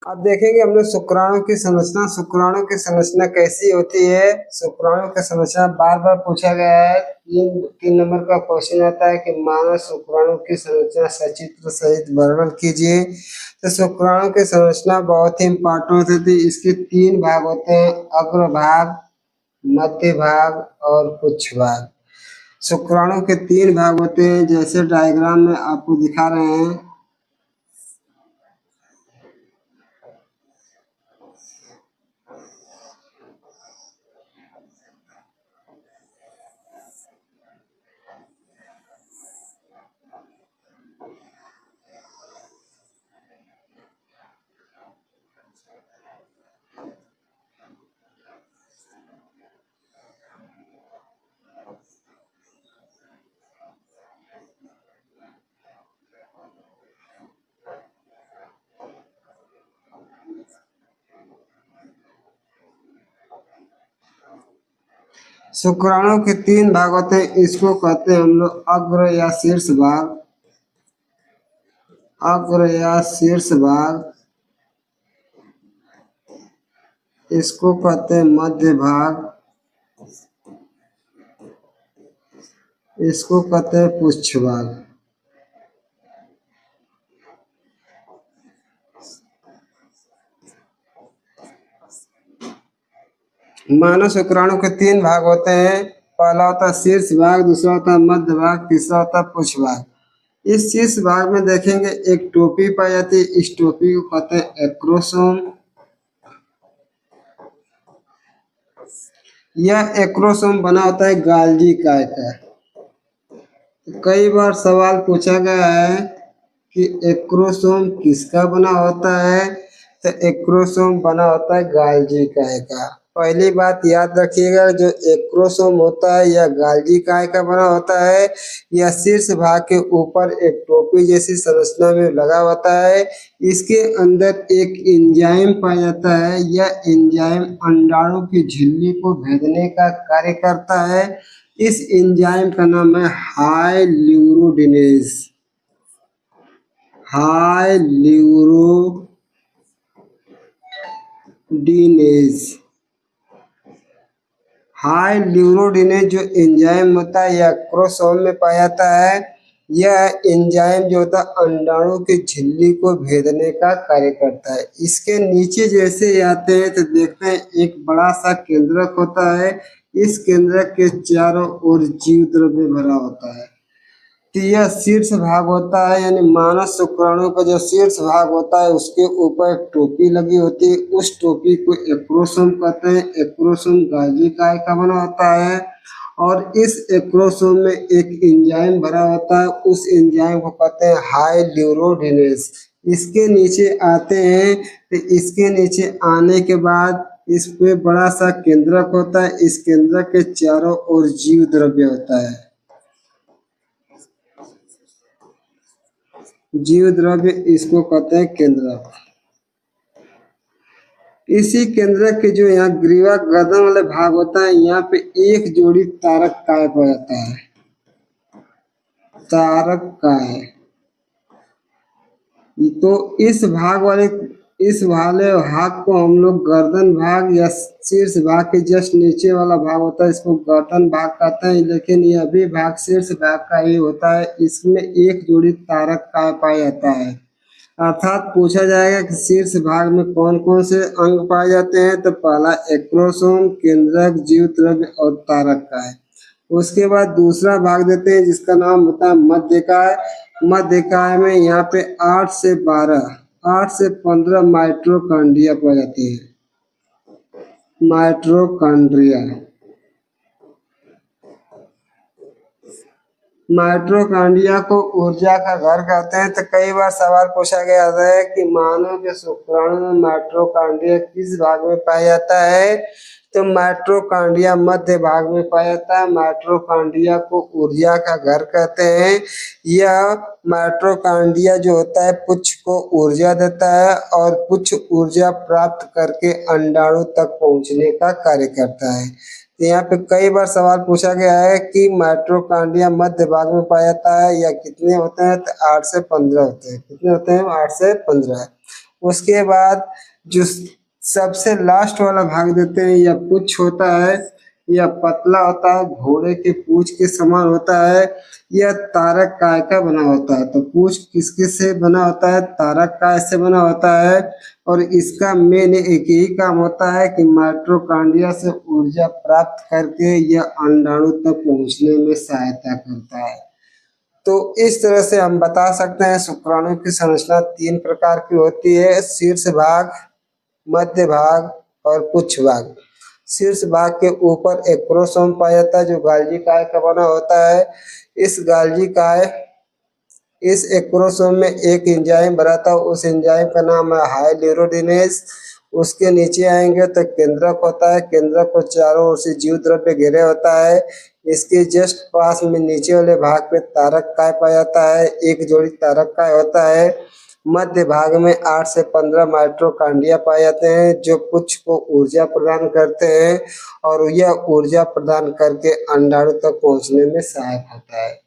अब देखेंगे हम लोग शुक्राणु की संरचना। शुक्राणु की संरचना कैसी होती है? शुक्राणु की संरचना बार बार पूछा गया है। तीन नंबर का क्वेश्चन आता है कि मानव शुक्राणु की संरचना सचित्र सहित वर्णन कीजिए। तो शुक्राणु की संरचना बहुत ही इम्पोर्टेंट होती है। इसके तीन भाग होते हैं, अग्र भाग, मध्य भाग और पुच्छ भाग। शुक्राणु के तीन भाग होते हैं, जैसे डायग्राम में आपको दिखा रहे हैं। शुक्राणु के तीन भाग होते हैं, इसको कहते हैं हम लोग अग्र या शीर्ष भाग, अग्र या शीर्ष भाग, इसको कहते हैं मध्य भाग, इसको कहते हैं पुच्छ भाग। मानव शुक्राणु के तीन भाग होते हैं। पहला होता है शीर्ष भाग, दूसरा होता है मध्य भाग, तीसरा होता है पुच्छ भाग। इस शीर्ष भाग में देखेंगे एक टोपी पाई जाती है, इस टोपी को कहते हैं एक्रोसोम। यह एक्रोसोम बना होता है गाल्जी काय का। कई बार सवाल पूछा गया है कि एक्रोसोम किसका बना होता है? तो एक्रोसोम बना होता है गाल्जी काय का। पहली बात याद रखिएगा, जो एक्रोसोम होता है यह गाल्जी काय का बना होता है। यह शीर्ष भाग के ऊपर एक टोपी जैसी संरचना में लगा होता है। इसके अंदर एक एंजाइम पाया जाता है। यह एंजाइम अंडाणु की झिल्ली को भेदने का कार्य करता है। इस एंजाइम का नाम है हाइल्यूरोडिनेज। हाइल्यूरोडिनेज जो एंजाइम होता है यह क्रोमोसोम में पाया जाता है। यह एंजाइम जो होता है अंडाणु की झिल्ली को भेदने का कार्य करता है। इसके नीचे जैसे आते हैं तो देखते हैं एक बड़ा सा केंद्रक होता है। इस केंद्रक के चारों ओर जीव द्रव्य भरा होता है। तो यह शीर्ष भाग होता है, यानी मानव शुक्राणु का जो शीर्ष भाग होता है उसके ऊपर एक टोपी लगी होती है। उस टोपी को एक्रोसोम कहते हैं। एक्रोसोम गाल्जी काय का बना होता है और इस एक्रोसोम में एक एंजाइम भरा होता है। उस एंजाइम को कहते हैं हाइल्यूरोडिनेज। इसके नीचे आते हैं तो इसके नीचे आने के बाद इस पे बड़ा सा केंद्रक होता है। इस केंद्रक के चारों ओर जीव द्रव्य होता है। जीव द्रव्य इसको कहते हैं केंद्रक। इसी केंद्रक के जो यहाँ ग्रीवा गर्दन वाले भाग होता है, यहाँ पे एक जोड़ी तारक काय पाया जाता है। तारक काय। तो इस वाले भाग को हम लोग गर्दन भाग या शीर्ष भाग के जस्ट नीचे वाला भाग होता है, इसको गर्दन भाग कहते हैं। लेकिन यह भी भाग शीर्ष भाग का ही होता है। इसमें एक जोड़ी तारक काय पाया जाता है। अर्थात पूछा जाएगा कि शीर्ष भाग में कौन कौन से अंग पाए जाते हैं, तो पहला एक्रोसोम, केंद्रक, जीव द्रव्य और तारक काय। उसके बाद दूसरा भाग देते हैं जिसका नाम होता है मध्यकाय। मध्यकाय में यहाँ पे 8 से 15 माइटोकॉन्ड्रिया पाई जाती है। माइटोकॉन्ड्रिया को ऊर्जा का घर कहते हैं। तो कई बार सवाल पूछा गया है कि मानव के शुक्राणु में माइटोकॉन्ड्रिया किस भाग में पाया जाता है? तो माइटोकॉन्ड्रिया मध्य भाग में पाया जाता है। माइटोकॉन्ड्रिया को ऊर्जा का घर कहते हैं। यह माइटोकॉन्ड्रिया जो होता है पुच्छ को ऊर्जा देता है और पुच्छ ऊर्जा प्राप्त करके अंडाणु तक पहुंचने का कार्य करता है। तो यहाँ पे कई बार सवाल पूछा गया है कि माइटोकॉन्ड्रिया मध्य भाग में पाया जाता है या कितने होते हैं? तो 8 से 15 होते हैं। कितने होते हैं? 8 से 15। उसके बाद जो सबसे लास्ट वाला भाग देते हैं, यह पुच्छ होता है, यह पतला होता है, घोड़े के पूंछ के समान होता है। यह तारक काय का बना होता है। तो पूंछ किसके से बना होता है? तारक काय से बना होता है। और इसका मेन एक ही काम होता है कि माइटोकॉन्ड्रिया से ऊर्जा प्राप्त करके यह अंडाणु तक पहुंचने में सहायता करता है। तो इस तरह से हम बता सकते हैं शुक्राणु की संरचना 3 प्रकार की होती है: शीर्ष भाग, मध्य भाग और पुच्छ भाग। शीर्ष भाग के ऊपर एक क्रोमोसोम पाया जाता है जो गाल्गी काय का बना होता है। इस गाल्गी काय इस एक्रोसोम में एक एंजाइम बनाता है, उस एंजाइम का नाम है हाइड्रोलिनेज। उसके नीचे आएंगे तो केंद्रक होता है, केंद्रक को चारों ओर से जीव द्रव्य घेरे होता है। इसके जस्ट पास में नीचे वाले भाग पे तारक काय पाया जाता है, एक जोड़ी तारक काय होता है। मध्य भाग में 8 से 15 माइटोकॉन्ड्रिया पाए जाते हैं जो पुच्छ को ऊर्जा प्रदान करते हैं और यह ऊर्जा प्रदान करके अंडाणु तक पहुंचने में सहायक होता है।